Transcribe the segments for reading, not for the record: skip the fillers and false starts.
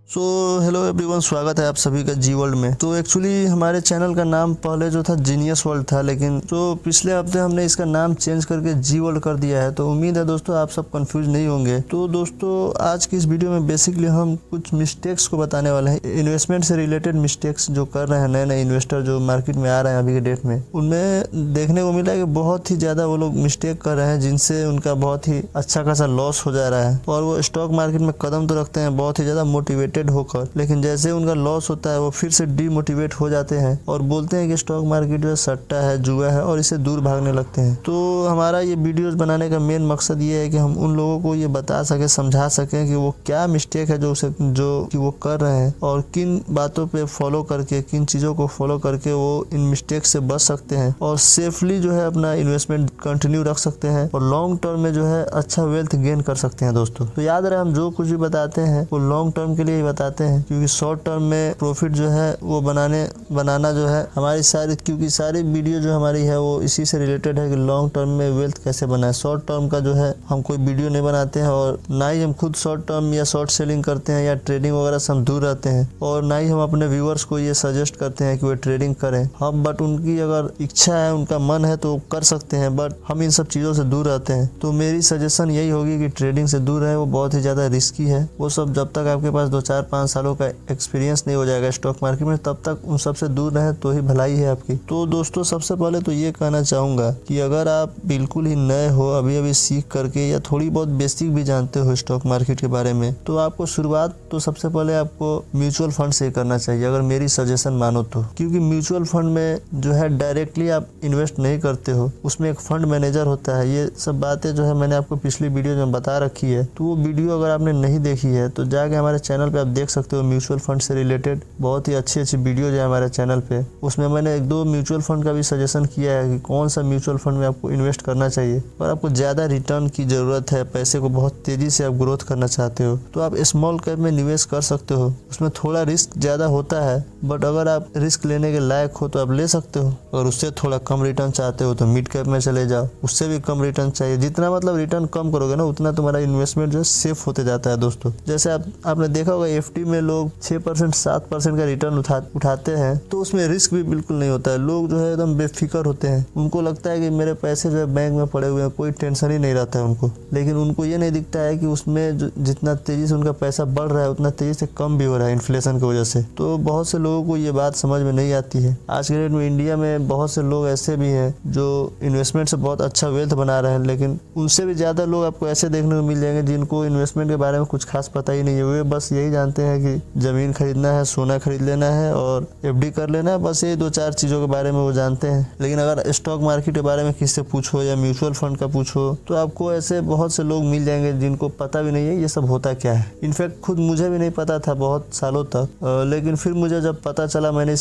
So hello everyone, स्वागत है आप सभी का जी वर्ल्ड में। तो एक्चुअली हमारे चैनल का नाम पहले जो था जीनियस वर्ल्ड था, लेकिन तो पिछले हफ्ते हमने इसका नाम चेंज करके जी वर्ल्ड कर दिया है। तो उम्मीद है दोस्तों आप सब कंफ्यूज नहीं होंगे। तो दोस्तों आज की इस वीडियो में बेसिकली हम कुछ मिस्टेक्स को बताने वाले हैं, इन्वेस्टमेंट से रिलेटेड मिस्टेक्स जो कर रहे हैं नए नए इन्वेस्टर जो मार्केट में आ रहे हैं अभी के डेट में। उनमें देखने को मिला है कि बहुत ही ज़्यादा वो लोग मिस्टेक कर रहे हैं जिनसे उनका बहुत ही अच्छा खासा लॉस हो जा रहा है। और वो स्टॉक मार्केट में कदम तो रखते हैं बहुत ही ज़्यादा मोटिवेटेड होकर, लेकिन जैसे उनका लॉस होता है वो फिर से डीमोटिवेट हो जाते हैं और बोलते हैं कि स्टॉक मार्केट जो है सट्टा है, जुआ है, और इससे दूर भागने लगते हैं। तो हमारा ये वीडियोस बनाने का मेन मकसद ये है कि हम उन लोगों को ये बता सके, समझा सकें कि वो क्या मिस्टेक है जो कि वो कर रहे हैं और किन बातों पे फॉलो करके, किन चीज़ों को फॉलो करके वो इन मिस्टेक से बच सकते हैं और सेफली जो है अपना इन्वेस्टमेंट कंटिन्यू रख सकते हैं और लॉन्ग टर्म में जो है अच्छा वेल्थ गेन कर सकते हैं। दोस्तों तो याद रहे, हम जो कुछ भी बताते हैं वो लॉन्ग टर्म के लिए ही बताते हैं, क्योंकि शॉर्ट टर्म में प्रॉफिट जो है वो बनाना जो है हमारी सारी वीडियो जो हमारी है वो इसी से रिलेटेड है कि लॉन्ग टर्म में वेल्थ कैसे बनाए। शॉर्ट टर्म का जो है हम कोई वीडियो नहीं बनाते हैं और ना ही हम खुद शॉर्ट टर्म या शॉर्ट सेलिंग करते हैं या ट्रेडिंग वगैरह से हम दूर रहते हैं, और ना ही हम अपने व्यूअर्स को ये सजेस्ट करते हैं कि वो ट्रेडिंग करें। हम बट उनकी अगर इच्छा है, उनका मन है तो कर सकते हैं, बट हम इन सब चीज़ों से दूर रहते हैं। तो मेरी सजेशन यही होगी कि ट्रेडिंग से दूर रहे, वो बहुत ही ज़्यादा रिस्की है। वो सब जब तक आपके पास 2-4-5 सालों का एक्सपीरियंस नहीं हो जाएगा स्टॉक मार्केट में, तब तक उन सब से दूर रहे तो ही भलाई है आपकी। तो दोस्तों सबसे पहले तो ये कहना चाहूँगा कि अगर आप बिल्कुल ही नए हो, अभी अभी सीख करके या थोड़ी बहुत बेसिक भी जानते हो स्टॉक मार्केट के बारे में, तो आपको शुरुआत तो सबसे पहले आपको म्यूचुअल फंड से करना चाहिए, अगर मेरी सजेशन मानो तो। क्योंकि म्यूचुअल फंड में जो है डायरेक्टली आप इन्वेस्ट नहीं करते हो, उसमें एक फंड मैनेजर होता है। ये सब बातें जो है मैंने आपको पिछली वीडियो में बता रखी है, तो वो वीडियो अगर आपने नहीं देखी है तो जाके हमारे चैनल पे आप देख सकते हो। म्यूचुअल फंड से रिलेटेड बहुत ही अच्छी वीडियो है हमारे चैनल पे। उसमें मैंने 1-2 म्यूचुअल फंड का भी सजेशन किया है कि कौन सा म्यूचुअल फंड में आपको इन्वेस्ट करना चाहिए। और आपको ज़्यादा रिटर्न की ज़रूरत है, पैसे को बहुत तेज़ी से आप ग्रोथ करना चाहते हो, तो आप स्मॉल कैप में निवेश कर सकते हो। उसमें थोड़ा रिस्क ज़्यादा होता है, बट अगर आप रिस्क लेने के लायक हो तो आप ले सकते हो। अगर उससे थोड़ा कम रिटर्न चाहते हो तो मिड कैप में चले जाओ, उससे भी कम रिटर्न चाहिए। जितना मतलब रिटर्न कम करोगे ना, उतना तुम्हारा इन्वेस्टमेंट जो है सेफ होते जाता है। दोस्तों जैसे आपने देखा होगा एफडी में लोग 6% 7% का रिटर्न उठाते हैं, तो उसमें रिस्क भी बिल्कुल नहीं होता है। लोग जो है एकदम बेफिक्र होते हैं, उनको लगता है कि मेरे पैसे जो है बैंक में पड़े हुए हैं, कोई टेंशन ही नहीं रहता है उनको। लेकिन उनको ये नहीं दिखता है कि उसमें जितना तेजी से उनका पैसा बढ़ रहा है उतना तेजी से कम भी हो रहा है इन्फ्लेशन की वजह से। तो बहुत से लोगों को ये बात समझ में नहीं आती है। आज के डेट में इंडिया में बहुत से लोग ऐसे भी हैं जो इन्वेस्टमेंट से बहुत अच्छा वेल्थ बना रहे हैं, लेकिन उनसे भी ज़्यादा लोग आपको ऐसे देखने को मिल जाएंगे जिनको इन्वेस्टमेंट के बारे में कुछ खास पता ही नहीं है। वे बस यही जानते हैं कि ज़मीन खरीदना है, सोना खरीद लेना है और एफडी कर लेना है, बस ये 2-4 चीज़ों के बारे में वो जानते हैं। लेकिन अगर स्टॉक मार्केट के बारे में किससे पूछो या म्यूचुअल फंड का पूछो तो आपको ऐसे बहुत से लोग मिल जाएंगे जिनको पता भी नहीं है ये सब होता क्या है। इनफैक्ट खुद मुझे भी नहीं पता था बहुत सालों तक, लेकिन फिर मुझे जब पता चला, मैंने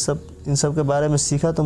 इन सब के बारे में सीखा, तो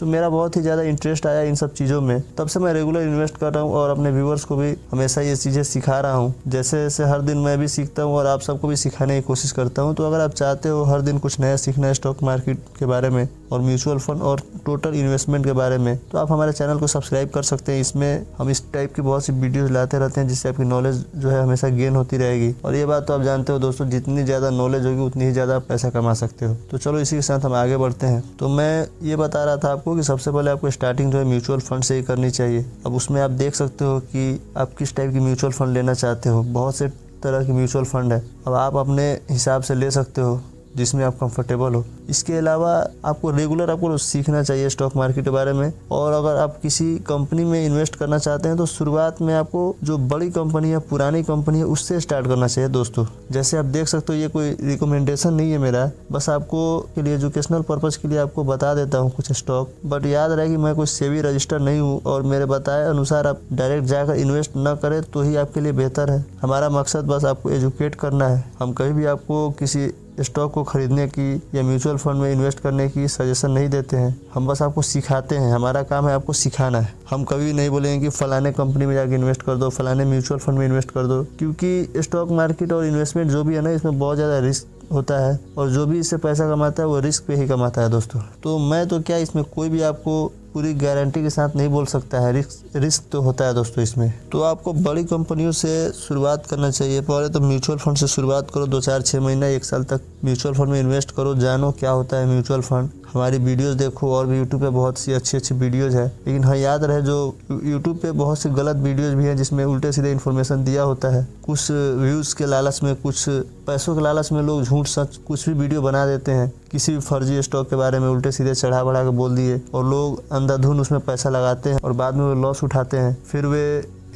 मेरा बहुत ही ज़्यादा इंटरेस्ट आया इन सब चीज़ों में। तब से मैं रेगुलर इन्वेस्ट कर रहा हूँ और अपने व्यूअर्स को भी हमेशा ये चीज़ें सिखा रहा हूँ। जैसे जैसे हर दिन मैं भी सीखता हूँ और आप सबको भी सिखाने की कोशिश करता हूँ। तो अगर आप चाहते हो हर दिन कुछ नया सीखना है स्टॉक मार्केट के बारे में और म्यूचुअल फंड और टोटल इन्वेस्टमेंट के बारे में, तो आप हमारे चैनल को सब्सक्राइब कर सकते हैं। इसमें हम इस टाइप की बहुत सी वीडियोस लाते रहते हैं जिससे आपकी नॉलेज जो है हमेशा गेन होती रहेगी। और ये बात तो आप जानते हो दोस्तों, जितनी ज़्यादा नॉलेज होगी उतनी ही ज़्यादा आप पैसा कमा सकते हो। तो चलो इसी के साथ हम आगे बढ़ते हैं। तो मैं ये बता रहा था आपको कि सबसे पहले आपको स्टार्टिंग जो है म्यूचुअल फंड से ही करनी चाहिए। अब उसमें आप देख सकते हो कि आप किस टाइप की म्यूचुअल फंड लेना चाहते हो। बहुत से तरह की म्यूचुअल फंड है, अब आप अपने हिसाब से ले सकते हो जिसमें आप कंफर्टेबल हो। इसके अलावा आपको रेगुलर आपको सीखना चाहिए स्टॉक मार्केट के बारे में। और अगर आप किसी कंपनी में इन्वेस्ट करना चाहते हैं तो शुरुआत में आपको जो बड़ी कंपनी है, पुरानी कंपनी है, उससे स्टार्ट करना चाहिए। दोस्तों जैसे आप देख सकते हो, ये कोई रिकमेंडेशन नहीं है मेरा, बस आपको के लिए एजुकेशनल पर्पज़ के लिए आपको बता देता हूँ कुछ स्टॉक। बट याद रहे कि मैं कोई सेबी रजिस्टर नहीं हूँ और मेरे बताए अनुसार आप डायरेक्ट जाकर इन्वेस्ट न करें तो ही आपके लिए बेहतर है। हमारा मकसद बस आपको एजुकेट करना है। हम कभी भी आपको किसी स्टॉक को खरीदने की या म्यूचुअल फंड में इन्वेस्ट करने की सजेशन नहीं देते हैं, हम बस आपको सिखाते हैं। हमारा काम है आपको सिखाना है। हम कभी नहीं बोलेंगे कि फलाने कंपनी में जाके इन्वेस्ट कर दो, फलाने म्यूचुअल फंड में इन्वेस्ट कर दो, क्योंकि स्टॉक मार्केट और इन्वेस्टमेंट जो भी है ना, इसमें बहुत ज़्यादा रिस्क होता है और जो भी इससे पैसा कमाता है वो रिस्क पे ही कमाता है। दोस्तों तो मैं तो क्या, इसमें कोई भी आपको पूरी गारंटी के साथ नहीं बोल सकता है, रिस्क तो होता है दोस्तों इसमें। तो आपको बड़ी कंपनियों से शुरुआत करना चाहिए। पहले तो म्यूचुअल फंड से शुरुआत करो, 2-4-6 महीना 1 साल तक म्यूचुअल फंड में इन्वेस्ट करो, जानो क्या होता है म्यूचुअल फंड। हमारी वीडियोस देखो, और भी यूट्यूब पे बहुत सी अच्छी वीडियोस है। लेकिन हाँ, याद रहे जो यूट्यूब पे बहुत सी गलत वीडियोस भी हैं जिसमें उल्टे सीधे इन्फॉर्मेशन दिया होता है। कुछ व्यूज़ के लालच में, कुछ पैसों के लालच में लोग झूठ सच कुछ भी वीडियो बना देते हैं। किसी भी फर्जी स्टॉक के बारे में उल्टे सीधे चढ़ा बढ़ा के बोल दिए, और लोग अंधाधुंध उसमें पैसा लगाते हैं और बाद में वो लॉस उठाते हैं। फिर वे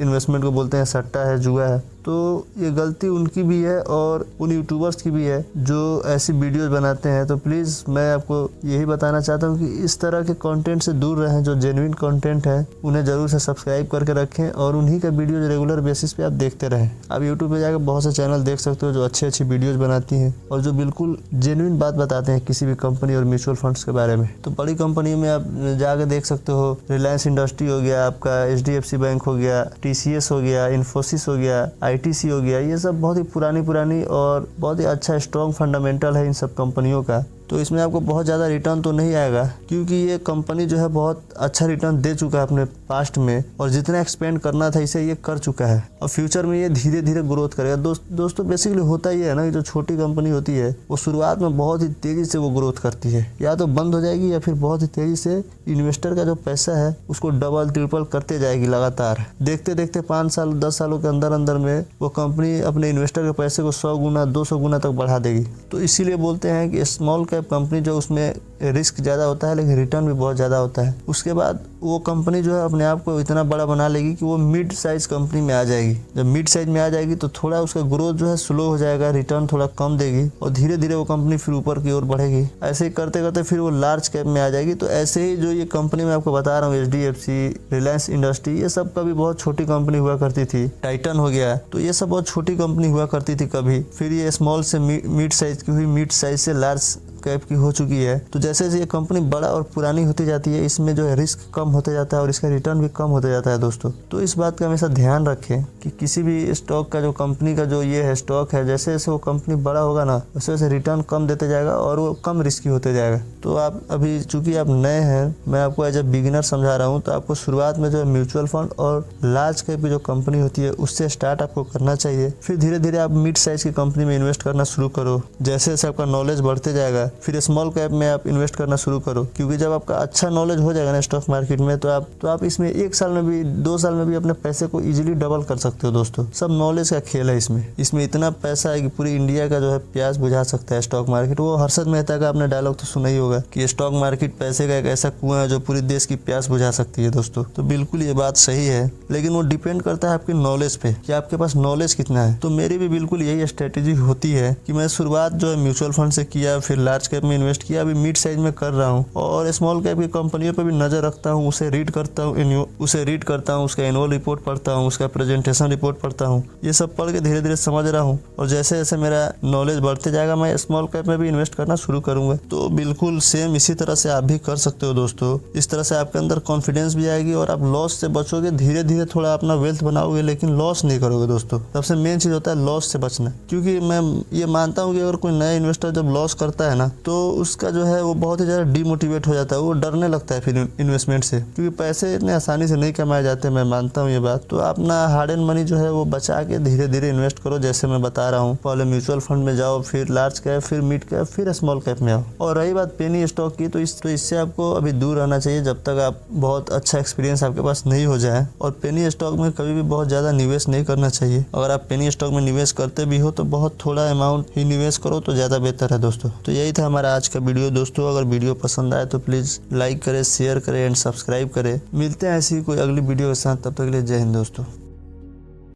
इन्वेस्टमेंट को बोलते हैं सट्टा है, जुआ है। तो ये गलती उनकी भी है और उन यूट्यूबर्स की भी है जो ऐसी वीडियोस बनाते हैं। तो प्लीज़ मैं आपको यही बताना चाहता हूँ कि इस तरह के कंटेंट से दूर रहें। जो जेन्युइन कंटेंट है उन्हें ज़रूर से सब्सक्राइब करके रखें और उन्हीं का वीडियो रेगुलर बेसिस पे आप देखते रहें। आप यूट्यूब पे जाकर बहुत से चैनल देख सकते हो जो अच्छी वीडियोज़ बनाती हैं और जो बिल्कुल जेन्युइन बात बताते हैं किसी भी कंपनी और म्यूचुअल फंड्स के बारे में। तो बड़ी कंपनी में आप जाकर देख सकते हो, रिलायंस इंडस्ट्री हो गया, आपका HDFC बैंक हो गया, TCS हो गया, इन्फोसिस हो गया, ITC हो गया। ये सब बहुत ही पुरानी और बहुत ही अच्छा स्ट्रॉन्ग फंडामेंटल है इन सब कंपनियों का। तो इसमें आपको बहुत ज़्यादा रिटर्न तो नहीं आएगा, क्योंकि ये कंपनी जो है बहुत अच्छा रिटर्न दे चुका है अपने पास्ट में, और जितना एक्सपेंड करना था इसे ये कर चुका है, और फ्यूचर में ये धीरे धीरे ग्रोथ करेगा। दोस्तों बेसिकली होता ही है ना कि जो छोटी कंपनी होती है वो शुरुआत में बहुत ही तेज़ी से वो ग्रोथ करती है, या तो बंद हो जाएगी या फिर बहुत ही तेज़ी से इन्वेस्टर का जो पैसा है उसको डबल ट्रिपल करते जाएगी लगातार। देखते देखते 5 साल 10 सालों के अंदर में वो कंपनी अपने इन्वेस्टर के पैसे को 100 गुना 200 गुना तक बढ़ा देगी। तो इसीलिए बोलते हैं कि स्मॉल कंपनी जो उसमें रिस्क ज़्यादा होता है लेकिन रिटर्न भी बहुत ज़्यादा होता है। उसके बाद वो कंपनी जो है अपने आप को इतना बड़ा बना लेगी कि वो मिड साइज कंपनी में आ जाएगी। जब मिड साइज में आ जाएगी तो थोड़ा उसका ग्रोथ जो है स्लो हो जाएगा, रिटर्न थोड़ा कम देगी, और धीरे धीरे वो कंपनी फिर ऊपर की ओर बढ़ेगी। ऐसे ही करते करते फिर वो लार्ज कैप में आ जाएगी। तो ऐसे ही जो ये कंपनी मैं आपको बता रहा हूँ, HDFC, रिलायंस इंडस्ट्री, ये सब कभी बहुत छोटी कंपनी हुआ करती थी। टाइटन हो गया, तो ये सब बहुत छोटी कंपनी हुआ करती थी कभी, फिर ये स्मॉल से मिड साइज की हुई, मिड साइज से लार्ज कैप की हो चुकी है। तो जैसे जैसे ये कंपनी बड़ा और पुरानी होती जाती है, इसमें जो है रिस्क कम होते जाता है और इसका रिटर्न भी कम होते जाता है दोस्तों। तो इस बात का हमेशा ध्यान रखें कि किसी भी स्टॉक का जो कंपनी का जो ये है स्टॉक है, जैसे जैसे वो कंपनी बड़ा होगा ना वैसे वैसे रिटर्न कम देते जाएगा और वो कम रिस्की होते जाएगा। तो आप अभी चूंकि आप नए हैं, मैं आपको एज ए बिगिनर समझा रहा हूँ, तो आपको शुरुआत में जो है म्यूचुअल फंड और लार्ज कैप की जो कंपनी होती है उससे स्टार्ट आपको करना चाहिए। फिर धीरे धीरे आप मिड साइज की कंपनी में इन्वेस्ट करना शुरू करो। जैसे जैसे आपका नॉलेज बढ़ते जाएगा फिर स्मॉल कैप में आप इन्वेस्ट करना शुरू करो, क्योंकि जब आपका अच्छा नॉलेज हो जाएगा ना स्टॉक मार्केट में तो आप इसमें 1 साल में भी 2 साल में भी अपने पैसे को इजीली डबल कर सकते हो दोस्तों। सब नॉलेज का खेल है इसमें इतना पैसा है कि पूरी इंडिया का जो है प्यास बुझा सकता है स्टॉक मार्केट। वो हर्षद मेहता का आपने डायलॉग तो सुना ही होगा कि स्टॉक मार्केट पैसे का एक ऐसा कुआं है जो पूरी देश की प्यास बुझा सकती है दोस्तों। तो बिल्कुल ये बात सही है, लेकिन वो डिपेंड करता है आपके नॉलेज पे कि आपके पास नॉलेज कितना है। तो मेरी भी बिल्कुल यही स्ट्रेटेजी होती है कि मैं शुरुआत जो है म्यूचुअल फंड से किया, फिर लार्ज कैप में इन्वेस्ट किया, अभी मिड साइज में कर रहा हूँ और स्मॉल कैप की कंपनियों पे भी नजर रखता हूँ, उसे रीड करता हूँ, उसका एनुअल रिपोर्ट पढ़ता हूँ, उसका प्रेजेंटेशन रिपोर्ट पढ़ता हूँ। ये सब पढ़ के धीरे धीरे समझ रहा हूँ और जैसे जैसे मेरा नॉलेज बढ़ते जाएगा मैं स्मॉल कैप में भी इन्वेस्ट करना शुरू करूंगा। तो बिल्कुल सेम इसी तरह से आप भी कर सकते हो दोस्तों। इस तरह से आपके अंदर कॉन्फिडेंस भी आएगी और आप लॉस से बचोगे, धीरे धीरे थोड़ा अपना वेल्थ बनाओगे, लेकिन लॉस नहीं करोगे दोस्तों। सबसे मेन चीज होता है लॉस से बचना, क्योंकि मैं ये मानता हूँ कि अगर कोई नया इन्वेस्टर जब लॉस करता है ना तो उसका जो है वो बहुत ही ज्यादा डिमोटिवेट हो जाता है, वो डरने लगता है फिर इन्वेस्टमेंट से, क्योंकि पैसे इतने आसानी से नहीं कमाए जाते। मैं मानता हूँ ये बात। तो अपना हार्ड एंड मनी जो है वो बचा के धीरे धीरे इन्वेस्ट करो, जैसे मैं बता रहा हूँ। पहले म्यूचुअल फंड में जाओ, फिर लार्ज कैप, फिर मिड कैप, फिर स्मॉल कैप में आओ। और रही बात पेनी स्टॉक की, तो इससे आपको अभी दूर रहना चाहिए जब तक आप बहुत अच्छा एक्सपीरियंस आपके पास नहीं हो जाए। और पेनी स्टॉक में कभी भी बहुत ज्यादा निवेश नहीं करना चाहिए। अगर आप पेनी स्टॉक में निवेश करते भी हो तो बहुत थोड़ा अमाउंट ही निवेश करो तो ज्यादा बेहतर है दोस्तों। तो यही था हमारा आज का वीडियो दोस्तों। अगर वीडियो पसंद आए तो प्लीज लाइक करें, शेयर करें एंड सब्सक्राइब करें। मिलते हैं ऐसी कोई अगली वीडियो के साथ, तब तक के लिए जय हिंद दोस्तों।